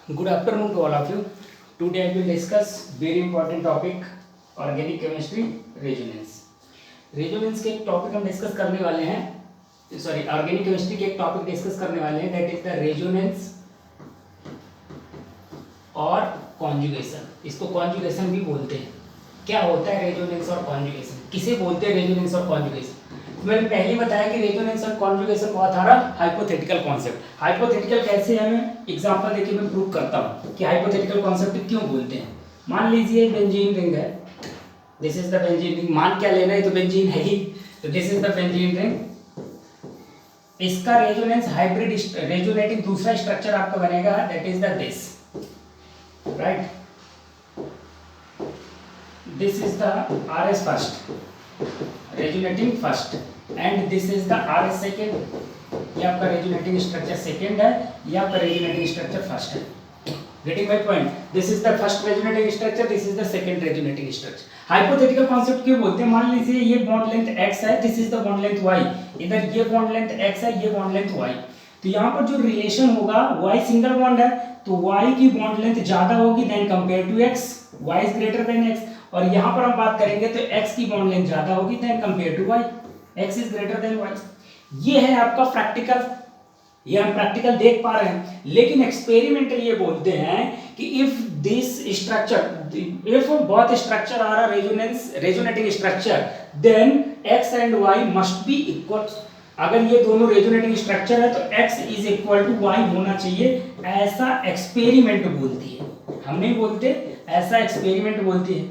Good afternoon to all of you. Today I will discuss very important topic organic chemistry resonance. Resonance के एक topic हम discuss करने वाले हैं, sorry organic chemistry के एक टॉपिक डिस्कस करने वाले हैं, दैट इज द रेजोनेंस और कॉन्जुगेशन. इसको कॉन्जुगेशन भी बोलते हैं. क्या होता है रेजोनेंस और कॉन्जुगेशन, किसे बोलते हैं रेजोनेंस और कॉन्जुगेशन? तो मैंने पहले बताया कि रेजोनेंस और कॉन्जुगेशन बहुत सारा हाइपोथेटिकल कॉन्सेप्ट. हाइपोथेटिकल कैसे है, मैं एग्जांपल देके मैं प्रूव करता हूँ कि हाइपोथेटिकल कॉन्सेप्ट क्यों बोलते हैं. मान लीजिए बेंजीन रिंग है, this is the benzene ring. मान क्या लेना है, तो बेंजीन है ही, तो this is the benzene ring. इसका रेजोनेंस हाइब्रिड रेजोनेटिंग दूसरा स्ट्रक्चर आपका बनेगा, that is the this, right. This is the RS first, resonating first, and this is the RS second. ये आपका रेजोनेटिंग स्ट्रक्चर सेकेंड है, ये आपका रेजोनेटिंग स्ट्रक्चर फर्स्ट है. Getting my point? This is the first resonating structure, this is the second resonating structure. Hypothetical concept क्यों बोलते हैं? मान लीजिए ये बॉन्ड लेंथ x है, this is the bond length y. इधर ये बॉन्ड लेंथ x है, ये बॉन्ड लेंथ y. तो यहाँ पर जो रिलेशन होगा, y सिंगल बॉन्ड है तो y की बॉन्ड लेंथ ज्यादा होगी than compare to x, y is greater than x. और यहाँ पर हम बात करेंगे तो x की बॉन्ड लेंथ ज्यादा होगी than compare to y, x is greater than y. ये है आपका प्रैक्टिकल, ये हम प्रैक्टिकल देख पा रहे हैं. लेकिन एक्सपेरिमेंटल ये बोलते हैं कि if this structure, if both structure are a resonating structure, then x and y must be equal. अगर ये दोनों रेजोनेटिंग स्ट्रक्चर है तो x is equal to y होना चाहिए, ऐसा एक्सपेरिमेंट बोलती है. हम नहीं बोलते, ऐसा एक्सपेरिमेंट बोलती है.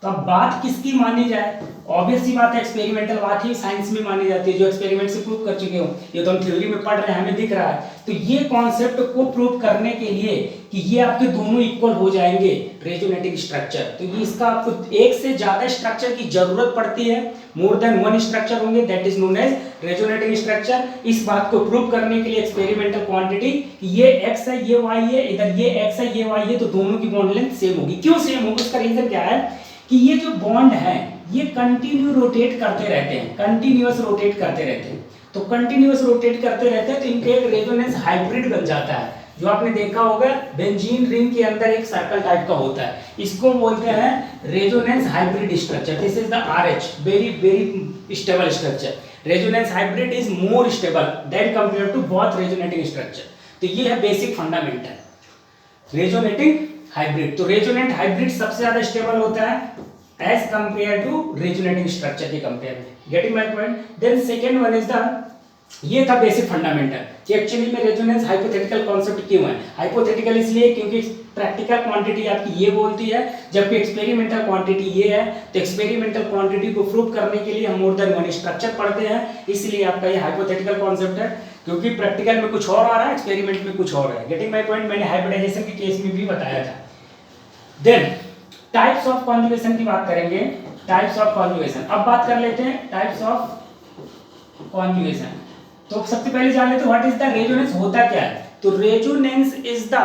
तो अब बात किसकी मानी जाए? ऑब्वियस सी बात है, एक्सपेरिमेंटल बात ही साइंस में मानी जाती है, जो एक्सपेरिमेंट से प्रूव कर चुके हो. ये तो हम थ्योरी में पढ़ रहे हैं, हमें दिख रहा है. तो ये कॉन्सेप्ट को प्रूव करने के लिए कि ये आपके दोनों इक्वल हो जाएंगे रेजोनेटिंग स्ट्रक्चर, तो ये इसका आपको एक से ज्यादा स्ट्रक्चर की जरूरत पड़ती है. मोर देन वन स्ट्रक्चर होंगे, that is known as resonating structure. इस बात को प्रूव करने के लिए एक्सपेरिमेंटल क्वांटिटी, ये x है, ये y है, इधर ये x है, ये y है, तो दोनों की बॉन्ड लेंथ सेम होगी. क्यों सेम होगी? उसका रीजन क्या है कि ये जो बॉन्ड है ये कंटिन्यू रोटेट करते रहते हैं, कंटिन्यूअस रोटेट करते रहते हैं. तो कंटिन्यूअस रोटेट करते रहते हैं तो इनके एक रेजोनेंस हाइब्रिड बन जाता है, जो आपने देखा होगा बेंजीन रिंग के अंदर एक सर्कल टाइप का होता है. इसको बोलते हैं resonance hybrid structure. This is the RH, very very stable structure. Resonance hybrid is more stable than compare to both resonating structure. तो ये है बेसिक फंडामेंटल रेजोनेटिंग हाइब्रिड. तो रेजोनेंट हाइब्रिड सबसे ज्यादा स्टेबल होता है as compare to resonating structure के compare में. Getting my point? Then second one is the, ये था बेसिक फंडामेंटल कि एक्चुअली में रेजोनेंस हाइपोथेटिकल कॉन्सेप्ट क्यों है. हाइपोथेटिकल इसलिए क्योंकि प्रैक्टिकल क्वांटिटी आपकी ये बोलती है, जबकि एक्सपेरिमेंटल क्वांटिटी ये है. तो एक्सपेरिमेंटल क्वांटिटी को प्रूव करने के लिए हम मोर देन वन स्ट्रक्चर पढ़ते हैं, इसलिए आपका ये हाइपोथेटिकल कॉन्सेप्ट है. क्योंकि प्रैक्टिकल में कुछ और आ रहा है, एक्सपेरिमेंट में कुछ और है. Getting my point? मैंने हाइब्रिडाइजेशन के केस में भी बताया था. देन टाइप्स ऑफ कॉन्जुगेशन की बात करेंगे. टाइप्स ऑफ कॉन्जुगेशन, अब बात कर लेते हैं टाइप्स ऑफ कॉन्जुगेशन. तो सबसे पहले जान लेते हैं व्हाट इज द रेजोनेंस, होता क्या है. तो resonance is the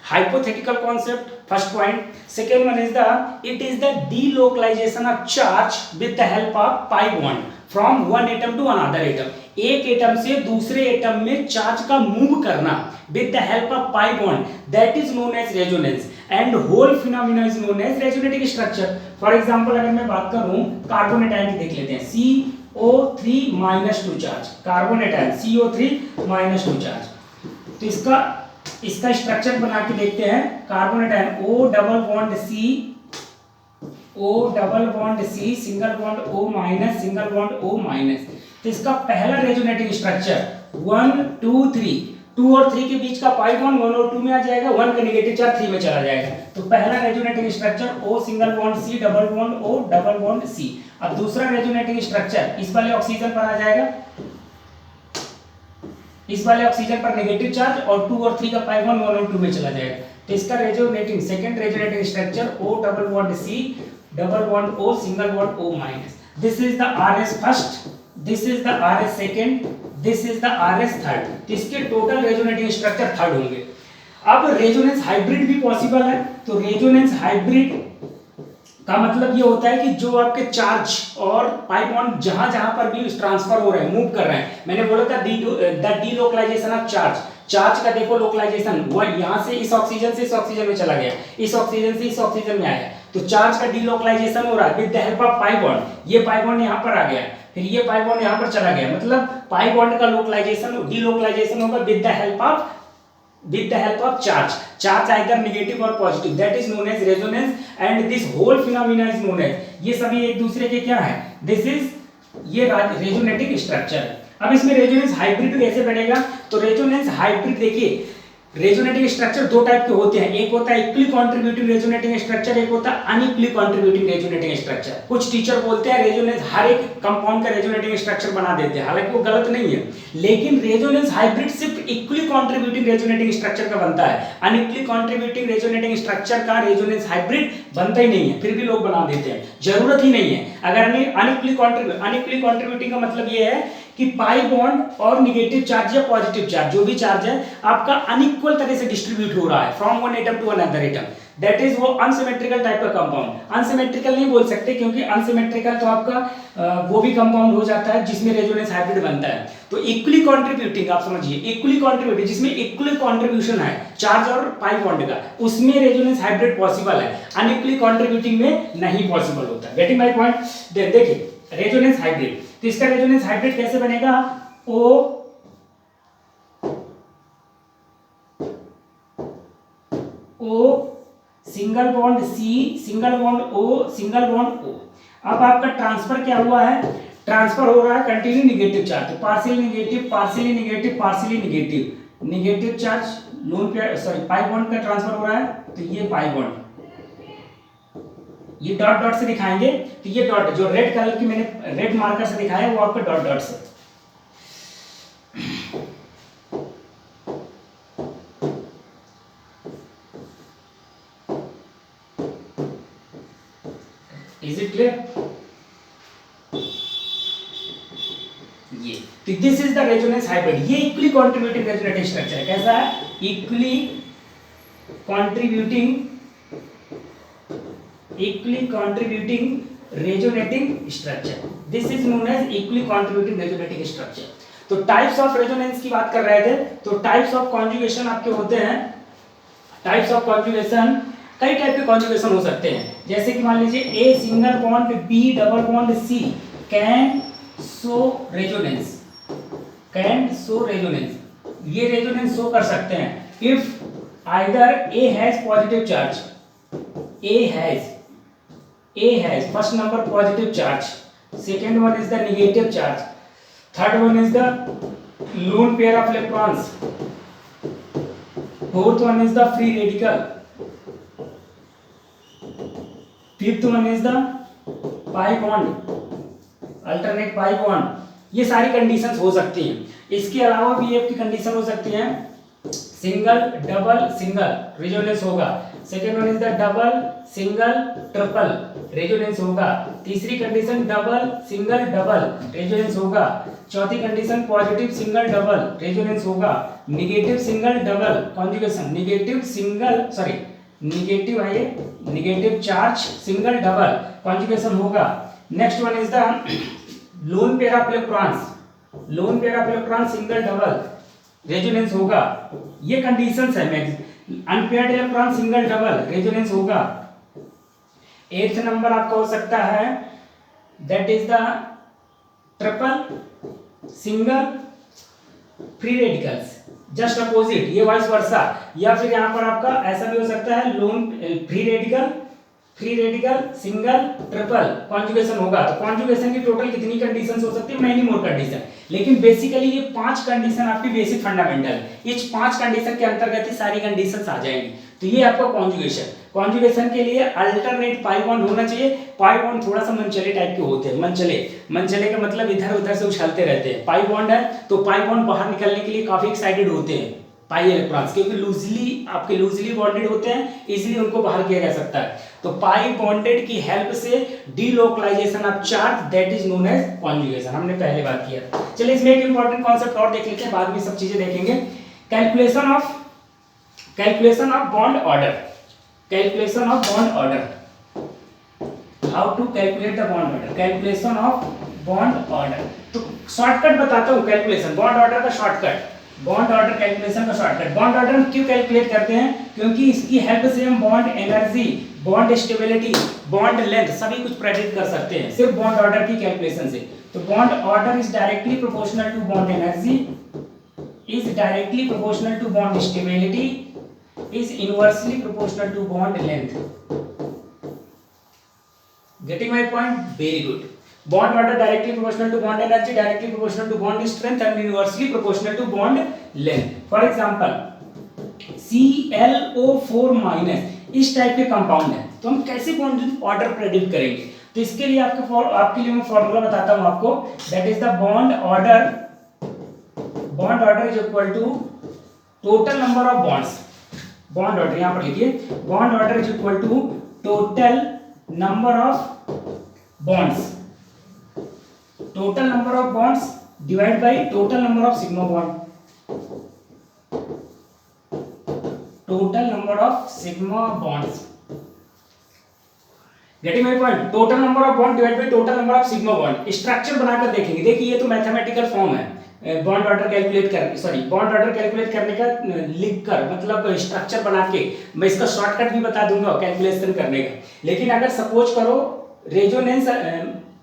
hypothetical concept, first point. Second one is the, it is the delocalization of charge with the help of pi bond from one atom to another atom. एक atom से दूसरे atom में charge का move करना with the help of pi bond, that is known as resonance, and whole phenomena is known as resonating structure. For example, अगर मैं बात करूं कार्बोनेट आयन की, देख लेते हैं. CO3-2 charge, carbonate ion CO3-2 charge. तो इसका स्ट्रक्चर बना के देखते हैं. Carbonate ion O double bond C single bond O minus, single bond O minus. तो इसका पहला रेजोनेटिंग स्ट्रक्चर 1 2 3, 2 और 3 के बीच का पाई बॉन्ड 1 और 2 में आ जाएगा, 1 का नेगेटिव चार्ज 3 में चला जाएगा. तो पहला resonating structure O single bond C double bond O double bond C. अब दूसरा रेजोनेटिंग स्ट्रक्चर इस वाले ऑक्सीजन पर आ जाएगा, इस वाले ऑक्सीजन पर नेगेटिव चार्ज, और 2 और 3 का पाई बॉन्ड 1 और 2 में चला जाएगा. तो इसका resonating second resonating structure O double bond C double bond O single bond O minus. This is the RS first, this is the RS second, this is the RS third. तो इसके total resonating structure third होंगे. अब resonance hybrid भी possible है. तो resonance hybrid का मतलब ये होता है कि जो आपके चार्ज और पाई बॉन्ड जहां जहां पर भी ट्रांसफर हो रहे हैं, मूव कर रहे हैं. मैंने बोला था the delocalization of charge, charge का देखो लोकलाइजेशन, वो यहाँ से इस ऑक्सीजन से इस ऑक्सीजन में चला गया, इस ऑक्सीजन से इस ऑक्सीजन में आया, तो चार्ज का डीलोकलाइजेशन हो रहा है with the help of pi bond. ये पाई बॉन्ड यहाँ पर आ गया, फिर ये पाई बॉन्ड यहाँ पर चला गया, मतलब पाई बॉन्ड का लोकलाइजेशन डीलोकलाइजेशन होगा with the help of charge either negative और positive, that is known as resonance and this whole phenomena is known as, ये सभी एक दूसरे के क्या है, दिस इज ये रेजोनेटिंग स्ट्रक्चर। अब इसमें रेजोनेंस हाइब्रिड कैसे बनेगा, तो रेजोनेंस हाइब्रिड देखिए, रेजोनेटिंग स्ट्रक्चर दो टाइप के होते हैं, एक होता है इक्वली कंट्रीब्यूटिंग रेजोनेटिंग स्ट्रक्चर, एक होता है अनइक्वली कंट्रीब्यूटिंग रेजोनेटिंग स्ट्रक्चर। कुछ टीचर बोलते हैं रेजोनेंस हर एक कंपाउंड का रेजोनेटिंग स्ट्रक्चर बना देते हैं, हालांकि वो गलत नहीं है, लेकिन रेजोनेंस हाइब्रिड सिर्फ इक्वली कंट्रीब्यूटिंग रेजोनेटिंग स्ट्रक्चर का बनता है, अनइक्वली कंट्रीब्यूटिंग रेजोनेटिंग स्ट्रक्चर का रेजोनेंस हाइब्रिड बनता ही नहीं है, फिर भी लोग बना देते हैं, जरूरत ही नहीं है। अगर अनइक्वली कंट्रीब्यूटिंग का मतलब ये है कि पाई बॉन्ड और नेगेटिव चार्ज या पॉजिटिव चार्ज जो भी चार्ज है आपका अनइक्वल तरह से डिस्ट्रीब्यूट हो रहा है from one atom to another atom, that is वो अनसिमेट्रिकल टाइप का कंपाउंड। अनसिमेट्रिकल नहीं बोल सकते क्योंकि अनसिमेट्रिकल तो आपका वो भी कंपाउंड हो जाता है जिसमें रेजोनेंस हाइब्रिड बनता है। तो इक्वली कंट्रीब्यूटिंग आप समझिए, इक्वली कंट्रीब्यूटिंग जिसमें इक्वली कंट्रीब्यूशन है चार्ज और पाई बॉन्ड का, उसमें रेजोनेंस हाइब्रिड पॉसिबल है, अनइक्वली कंट्रीब्यूटिंग में नहीं पॉसिबल होता है। Getting my point? देखिए रेजोनेंस हाइब्रिड, तो इसका रेजोनेंस हाइब्रिड कैसे बनेगा, O single bond C single bond O single bond O। अब आपका ट्रांसफर क्या हुआ है, ट्रांसफर हो रहा है कंटिन्यू नेगेटिव चार्ज, तो partially negative partially negative partially negative, negative charge loan पे सॉरी पाई बॉन्ड का ट्रांसफर हो रहा है, तो ये पाई बॉन्ड ये डॉट डॉट से दिखाएंगे, तो ये डॉट जो रेड कलर की मैंने रेड मार्कर से दिखाया वो आपका डॉट डॉट से। Is it clear? ये तो this is the resonance hybrid, ये इक्वली कंट्रीब्यूटिंग रेजोनेटिंग स्ट्रक्चर है। कैसा है? Equally contributing resonating structure, this is known as equally contributing resonating structure। तो टाइप्स ऑफ रेजोनेंस की बात कर रहे थे, तो टाइप्स ऑफ कॉन्जुगेशन आपके होते हैं, टाइप्स ऑफ कॉन्जुगेशन कई टाइप के कॉन्जुगेशन हो सकते हैं, जैसे कि मान लीजिए A single bond B double bond C can show resonance, can show resonance, ये रेजोनेंस शो कर सकते हैं if either A has positive charge, A has first number positive charge, second one is the negative charge, third one is the lone pair of electrons, fourth one is the free radical, fifth one is the pi bond, alternate pi bond। ये सारी conditions हो सकती हैं। इसके अलावा भी एक condition हो सकती है सिंगल डबल सिंगल रेजोनेंस होगा, second one is the double single triple resonance होगा, तीसरी condition double single double resonance होगा, चौथी condition positive single double resonance होगा, negative single double conjugation, negative single sorry negative आइए negative charge single double conjugation होगा। Next one is the lone pair of electrons, lone pair of electron single double resonance होगा। ये conditions है। Unpaired electron single double resonance होगा। Eighth number आपका हो सकता है that is the triple single free radicals, just opposite, ये vice versa. या फिर यहाँ पर आपका ऐसा भी हो सकता है loan free radical single triple conjugation होगा। तो कॉन्जुगेशन की टोटल कितनी कंडीशंस हो सकती है? मैनी मोर कंडीशन, लेकिन बेसिकली ये 5 कंडीशन आपकी बेसिक फंडामेंटल है। इस 5 कंडीशन के अंतर्गत ही सारी कंडीशंस आ जाएंगी। तो ये आपका कॉन्जुगेशन के लिए अल्टरनेट पाई बॉन्ड होना चाहिए। पाई बॉन्ड थोड़ा सा मनचले टाइप के होते हैं। मनचले का मतलब इधर उधर से उछलते रहते हैं। पाई बॉन्ड है तो पाई बॉन्ड बाहर निकलने के लिए काफी एक्साइटेड होते हैं पाई इलेक्ट्रॉन्स, क्योंकि लूजली बॉन्डेड होते हैं, इजीली उनको बाहर किया जा सकता है। तो पाई बॉन्डेड की हेल्प से delocalization of charge that is known as conjugation, हमने पहले बात किया। चलिए इसमें एक इंपॉर्टेंट कॉन्सेप्ट और देख लेते हैं, बाद में सब चीजें देखेंगे। Calculation of bond order, calculation of bond order, how to calculate the bond order, calculation of bond order. तो शॉर्टकट बताता हूं कैलकुलेशन बॉन्ड ऑर्डर का शॉर्टकट। बॉन्ड ऑर्डर कैलकुलेशन का शॉर्टकट। बॉन्ड ऑर्डर हम क्यों कैलकुलेट करते हैं? क्योंकि इसकी हेल्प से हम bond energy, bond stability, bond length सभी कुछ प्रेडिक्ट कर सकते हैं सिर्फ बॉन्ड ऑर्डर की कैलकुलेशन से। तो bond order is directly proportional to bond energy, is directly proportional to bond stability, is inversely proportional to bond length. Getting my point? Very good. Bond order directly proportional to bond energy, directly proportional to bond strength and inversely proportional to bond length. For example, ClO4 minus इस type के compound है, तो हम कैसे bond order predict करेंगे? तो इसके लिए आपके लिए मैं फॉर्मूला बताता हूं आपको, that is the bond order is equal to total number of bonds. Bond order यहां पर लिखिए, bond order is equal to total number of bonds, total number of bonds divided by total number of sigma bond, total number of sigma bonds। Getting my point? total number of bond divided by total number of sigma bond। Structure बनाकर देखेंगे। देखिए ये तो mathematical form है bond order calculate करने का लिखकर, मतलब स्ट्रक्चर बना के मैं इसका शॉर्टकट भी बता दूंगा कैलकुलेशन करने का। लेकिन अगर सपोज करो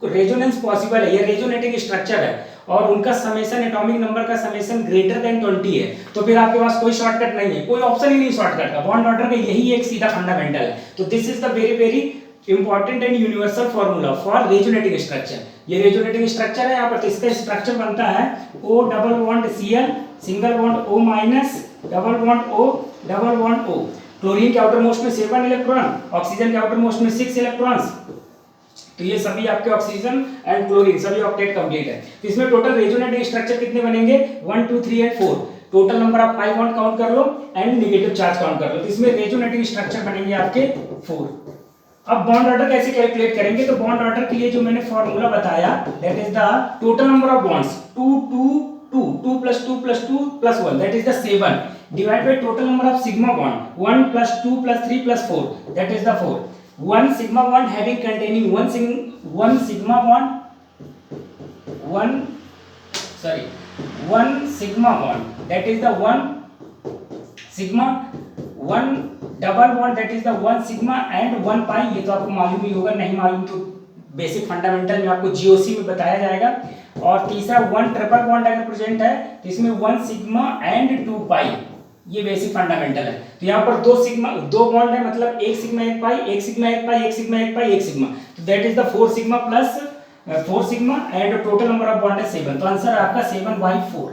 रेजोनेंस पॉसिबल है, ये रेजोनेटिंग स्ट्रक्चर है और उनका समेशन, एटॉमिक नंबर का समेशन ग्रेटर देन 20 है, तो फिर आपके पास कोई शॉर्टकट नहीं है, कोई ऑप्शन ही नहीं शॉर्टकट का। बॉन्ड ऑर्डर का यही एक सीधा फंडामेंटल है। तो this is the very very important and universal formula for resonating structure. ये रेजोनेटिंग स्ट्रक्चर है, यहाँ पर इसका स्ट्रक्चर बनता है O double bond Cl, single bond O minus, double bond O, double bond O। Chlorine के आउटर मोस्ट में 7 electron, oxygen के आउटर मोस्ट में 6 इलेक्ट्रॉन्स। तो ये सभी आपके ऑक्सीजन एंड क्लोरीन सभी ऑक्टेट कंप्लीट है। तो इसमें टोटल रेजोनेटिंग स्ट्रक्चर कितने बनेंगे? 1 2 3 and 4। Total number of pi bond count कर लो एंड नेगेटिव चार्ज काउंट कर लो, तो इसमें रेजोनेटिंग स्ट्रक्चर बनेंगे आपके 4। अब बॉन्ड ऑर्डर कैसे कैलकुलेट करेंगे? तो बॉन्ड ऑर्डर के लिए जो मैंने फॉर्मूला बताया, that is the total number of bonds 2 2 2 2 + 2 + 2 + 1, that is the 7, divide by total number of sigma bond 1 + 2 + 3 + 4, that is the 4। one sigma bond having containing one sigma bond, that is the one sigma, one double bond, that is the one sigma and one pi। ये तो आपको मालूम ही होगा, नहीं मालूम तो basic fundamental में आपको जीओसी में बताया जाएगा। और तीसरा वन ट्रिपल बॉन्ड अगर प्रेजेंट है तो इसमें 1 सिग्मा एंड 2 पाई, ये बेसिक फंडामेंटल है। तो यहाँ पर 2 बॉन्ड है, मतलब 1 सिग्मा 1 पाई, 1 सिग्मा 1 पाई, 1 सिग्मा 1 पाई, 1 सिग्मा, तो that is the 4 sigma plus 4 sigma and total number of bond है 7। तो आंसर आपका 7/4।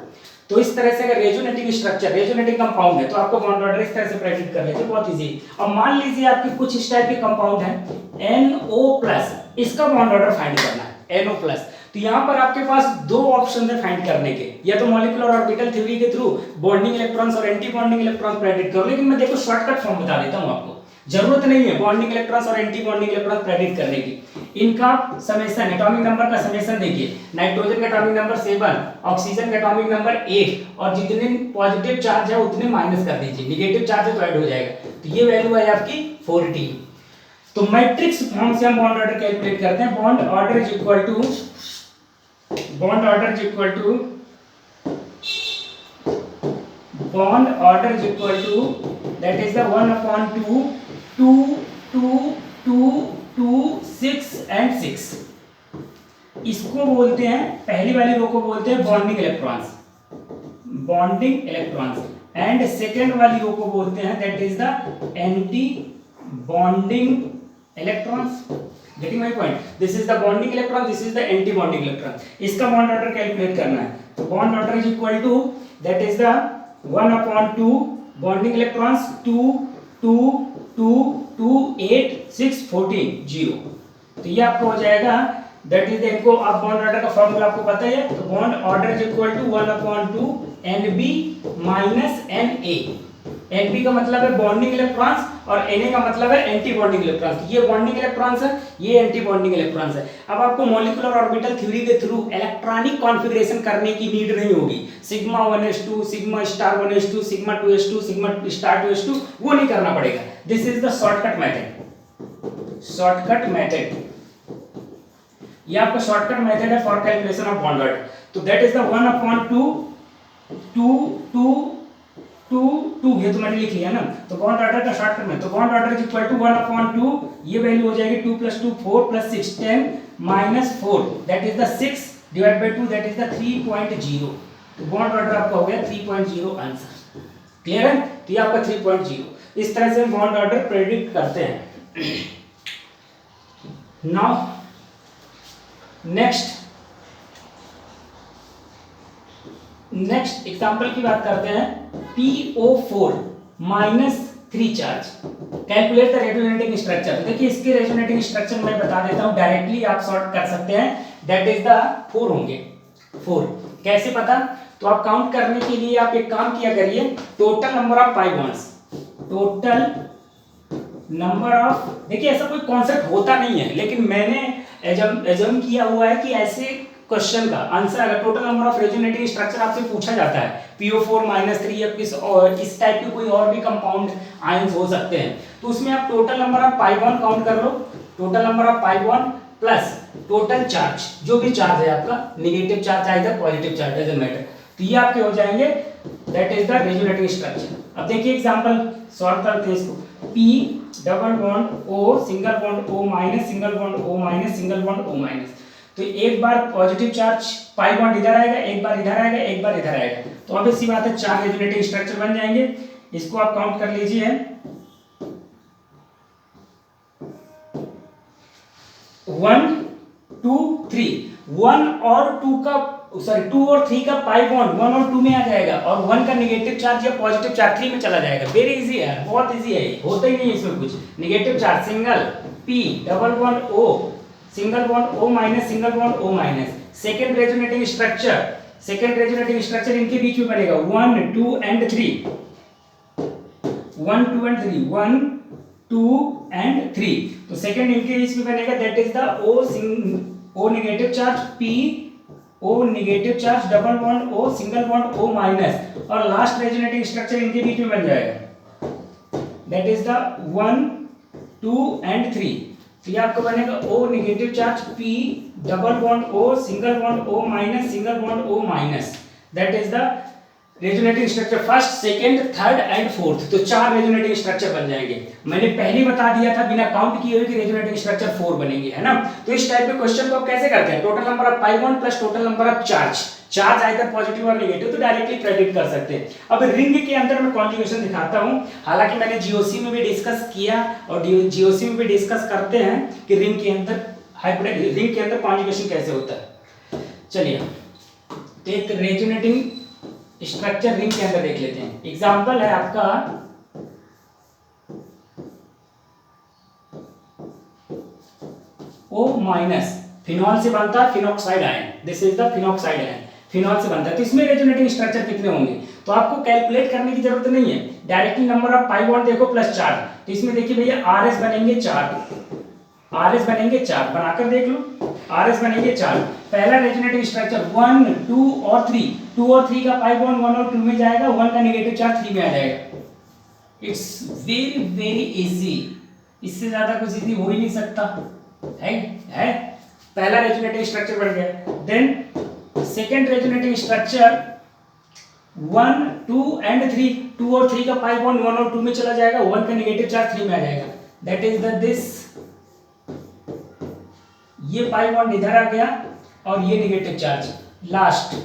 तो इस तरह से अगर रेजोनेटिंग स्ट्रक्चर, रेजोनेटिंग कंपाउंड है तो आपको बॉन्ड ऑर्डर इस तरह से प्रेडिक्ट कर लेते हैं, बहुत इजी। अब मान लीजिए आपके कुछ इस टाइप के कंपाउंड है NO+, इसका बॉन्ड ऑर्डर फाइंड करना है NO+। तो यहाँ पर आपके पास दो ऑप्शन है फाइंड करने के, या तो मॉलिक्यूलर ऑर्बिटल थ्योरी के थ्रू बॉन्डिंग इलेक्ट्रॉन्स और एंटी बॉन्डिंग इलेक्ट्रॉन्स प्रेडिक्ट करो, लेकिन मैं देखो शॉर्टकट फॉर्म बता देता हूँ आपको, जरूरत नहीं है बॉन्डिंग इलेक्ट्रॉन्स और एंटी बॉन्डिंग इलेक्ट्रॉन्स प्रेडिक्ट करने की। इनका समेशन, एटॉमिक नंबर का समेशन देखिए, नाइट्रोजन का एटॉमिक नंबर 7, ऑक्सीजन का एटॉमिक नंबर 8, और जितने पॉजिटिव चार्ज है उतने माइनस कर दीजिए, नेगेटिव चार्ज है तो ऐड हो जाएगा। तो ये वैल्यू है आपकी 14। तो मैट्रिक्स फॉर्म से हम बॉन्ड ऑर्डर कैलकुलेट करते हैं। Bond order is equal to bond order is equal to that is the 1/2 2 2 2 2 6 and 6। इसको बोलते हैं, पहली वाली रो को बोलते हैं बॉन्डिंग इलेक्ट्रॉन्स, एंड सेकेंड वाली रो को बोलते हैं that is the anti bonding electrons. Getting my point? This is the bonding electron, this is the anti-bonding electron। इसका बॉन्ड ऑर्डर कैलकुलेट करना है, तो bond order is equal to that is the 1/2 bonding electrons 2 2 2 2 8 6 14 0। तो ये आपको हो जाएगा, that is इनको आप बॉन्ड ऑर्डर का फॉर्मूला आपको पता है, तो bond order is equal to 1/2 Nb minus Na। Nb का मतलब है बॉन्डिंग इलेक्ट्रॉन्स और Na का मतलब है एंटी बॉन्डिंग इलेक्ट्रॉन्स। ये बॉन्डिंग इलेक्ट्रॉन्स है, ये एंटी बॉन्डिंग इलेक्ट्रॉन्स है। अब आपको मॉलिक्यूलर ऑर्बिटल थ्योरी के थ्रू इलेक्ट्रॉनिक कॉन्फ़िगरेशन करने की नीड नहीं होगी, sigma 1s2 sigma star 1s2 sigma 2s2 sigma star 2s2 वो नहीं करना पड़ेगा। This is the shortcut method. ये आपका शॉर्टकट मेथड है for calculation of bond order. तो that is the 1/2 two two two two, ये तो मैंने लिख लिया ना। तो बॉन्ड ऑर्डर का शॉर्टकट में, तो bond order is equal to 1/2, ये वैल्यू हो जाएगी 2 + 2 4 + 6 10 -4, that is the 6 divide by 2, that is the 3.0। तो बॉन्ड ऑर्डर आपका हो गया 3.0 आंसर। क्लियर है? तो ये आपका 3.0। इस तरह से हम बॉन्ड ऑर्डर प्रेडिक्ट करते हैं। नाउ नेक्स्ट एग्जांपल की बात करते हैं। PO4 -3 charge, calculate the resonating structure. देखिए इसके रेजोनेटिंग स्ट्रक्चर मैं बता देता हूं, डायरेक्टली आप सॉल्व कर सकते हैं। दैट इज द 4 होंगे। 4 कैसे पता? तो आप काउंट करने के लिए आप एक काम किया करिए, total number of pi bonds, total number of, देखिए ऐसा कोई कॉन्सेप्ट होता नहीं है, लेकिन मैंने एजम किया हुआ है कि ऐसे क्वेश्चन का आंसर अगर total number of resonating structure आपसे पूछा जाता है, PO4 -3 या इस टाइप के कोई और भी कंपाउंड आयंस हो सकते हैं, तो उसमें आप total number of pi bond count कर लो, total number of pi bond plus total charge, जो भी चार्ज है आपका, negative charge either positive charge doesn't matter, तो ये आपके हो जाएंगे। That is the resonating structure. अब देखिए एग्जांपल सॉल्व करते हैं इसको। P double bond O single bond O- single bond O- single bond O-, तो एक बार पॉजिटिव चार्ज पाई बॉन्ड इधर आएगा, एक बार इधर आएगा, एक बार इधर आएगा, तो अब इसी बात है 4 रेजोनेटिंग स्ट्रक्चर बन जाएंगे। इसको आप काउंट कर लीजिए, 1 2 3, 1 और 2 का, सॉरी 2 और 3 का पाई बॉन्ड 1 और 2 में आ जाएगा, और 1 का नेगेटिव चार्ज या पॉजिटिव चार्ज 3 में चला जाएगा। वेरी इजी है, बहुत इजी है, होता ही नहीं है इसमें कुछ। Negative charge single P double bond O single bond O- single bond O-, second resonating structure इनके बीच में बनेगा 1 2 and 3, 1 2 and 3, 1 2 and 3, तो सेकंड इनके बीच में बनेगा, that is the O negative charge P O negative charge double bond O single bond O-, और last resonating structure इनके बीच में बन जाएगा, दैट इज द 1 2 and 3, तो ये आपका बनेगा O negative charge P double bond O single bond O- single bond O-, that is the resonating structure first, second, third and fourth. तो 4 रेजोनेटिंग स्ट्रक्चर बन जाएंगे। मैंने पहले बता दिया था बिना काउंट किए हुए कि रेजोनेटिंग स्ट्रक्चर 4 बनेंगे, है ना। तो इस टाइप के क्वेश्चन को आप कैसे करते हैं? Total number of pi bond plus total number of charge either positive और नेगेटिव, तो डायरेक्टली प्रेडिक्ट कर सकते हैं। अब रिंग के अंदर मैं कॉन्जुगेशन दिखाता हूं, हालांकि मैंने जीओसी में भी डिस्कस किया और जीओसी में भी डिस्कस करते हैं कि रिंग के अंदर कॉन्जुगेशन कैसे होता है। चलिए, तो एक रेजोनेटिंग स्ट्रक्चर रिंग के अंदर देख लेते हैं। एग्जांपल है आपका O-, फिनॉल से बनता है phenoxide ion, this is the phenoxide ion, phenol से बनता है। तो इसमें रेजोनेटिंग स्ट्रक्चर कितने होंगे? तो आपको कैलकुलेट करने की जरूरत नहीं है, directly number of pi bond देखो प्लस 4, तो इसमें देखिए भैया RS बनेंगे 4, RS बनेंगे 4, बनाकर देख लो, RS बनेंगे 4। पहला रेजोनेटिंग स्ट्रक्चर 1 2 और 3, 2 और 3 का पाई बॉन्ड 1 और 2 में जाएगा, 1 का नेगेटिव चार्ज 3 में आ जाएगा। इट्स वेरी वेरी इजी, इससे ज्यादा कुछ इजी हो ही नहीं सकता, है। पहला रेजोनेटिंग स्ट्रक्चर बन गया। Then second resonating structure 1 2 and 3, 2 और 3 का पाई बॉन्ड 1 और 2 में चला जाएगा, 1 का नेगेटिव चार्ज 3 में आ जाएगा, दैट इज द दिस, ये पाई बॉन्ड इधर आ गया और ये नेगेटिव चार्ज। लास्ट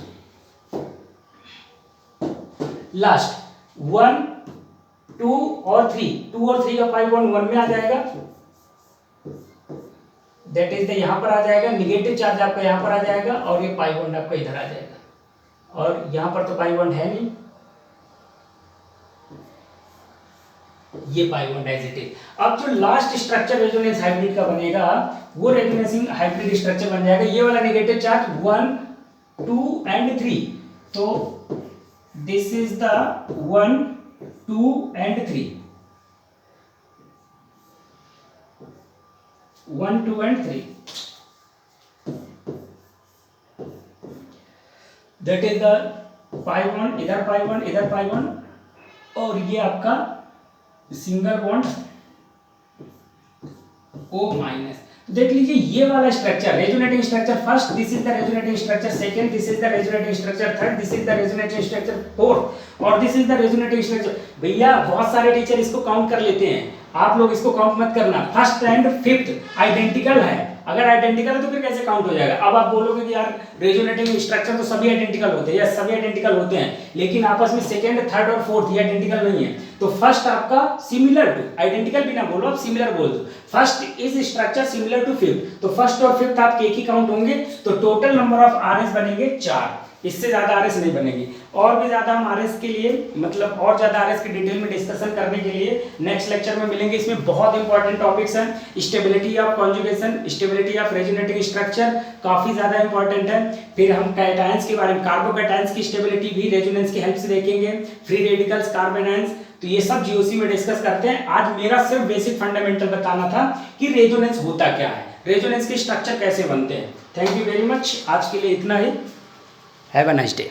1 2 और 3, 2 और 3 का पाई बॉन्ड 1 में आ जाएगा, दैट इज द यहां पर आ जाएगा, नेगेटिव चार्ज आपका यहां पर आ जाएगा, और ये पाई बॉन्ड आपका इधर आ जाएगा, और यहां पर तो पाई बॉन्ड है नहीं, ये pi bond as it is. अब जो लास्ट स्ट्रक्चर रेजोनेंस हाइब्रिड का बनेगा, वो रेजोनेंसिंग हाइब्रिड स्ट्रक्चर बन जाएगा, ये वाला नेगेटिव चार्ज 1 2 and 3, तो this is the 1 2 and 3, 1 2 and 3, that is the pi bond, इधर पाई बॉन्ड, इधर पाई बॉन्ड, और ये आपका सिंगल बॉन्ड O-। देख लीजिए ये वाला structure, resonating structure first, this is the resonating structure second, this is the resonating structure third, this is the resonating structure fourth और this is the resonating structure. भैया बहुत सारे टीचर इसको count कर लेते हैं, आप लोग इसको काउंट मत करना। फर्स्ट एंड फिफ्थ आइडेंटिकल है, अगर आइडेंटिकल है तो फिर कैसे काउंट हो जाएगा। अब आप बोलोगे कि यार रेजोनेटिंग स्ट्रक्चर तो सभी आइडेंटिकल होते हैं, या सभी आइडेंटिकल होते हैं, लेकिन आपस में सेकंड थर्ड और फोर्थ ये आइडेंटिकल नहीं है। तो फर्स्ट आपका सिमिलर टू, आइडेंटिकल भी ना बोलो, आप सिमिलर बोल दो। First is structure similar to fifth, तो फर्स्ट और फिफ्थ आपके एक ही काउंट होंगे, तो टोटल नंबर ऑफ आरएस बनेंगे 4, इससे ज्यादा आरएस नहीं बनेगी। और भी ज्यादा हम आरएस के लिए मतलब और ज्यादा आरएस की डिटेल में डिस्कशन करने के लिए नेक्स्ट लेक्चर में मिलेंगे। इसमें बहुत इंपॉर्टेंट टॉपिक्स हैं, stability of conjugation, stability of resonating structure काफी ज्यादा इंपॉर्टेंट है। फिर हम कैटायंस के बारे में, कार्बोकैटायंस की स्टेबिलिटी भी रेजोनेंस की हेल्प से देखेंगे, फ्री रेडिकल्स, कार्बन आयंस, तो ये सब जीओसी में डिस्कस करते हैं। आज मेरा सिर्फ बेसिक फंडामेंटल बताना था कि रेजोनेंस होता क्या है, रेजोनेंस के स्ट्रक्चर कैसे बनते हैं। थैंक यू वेरी मच, आज के लिए इतना ही। Have a nice day.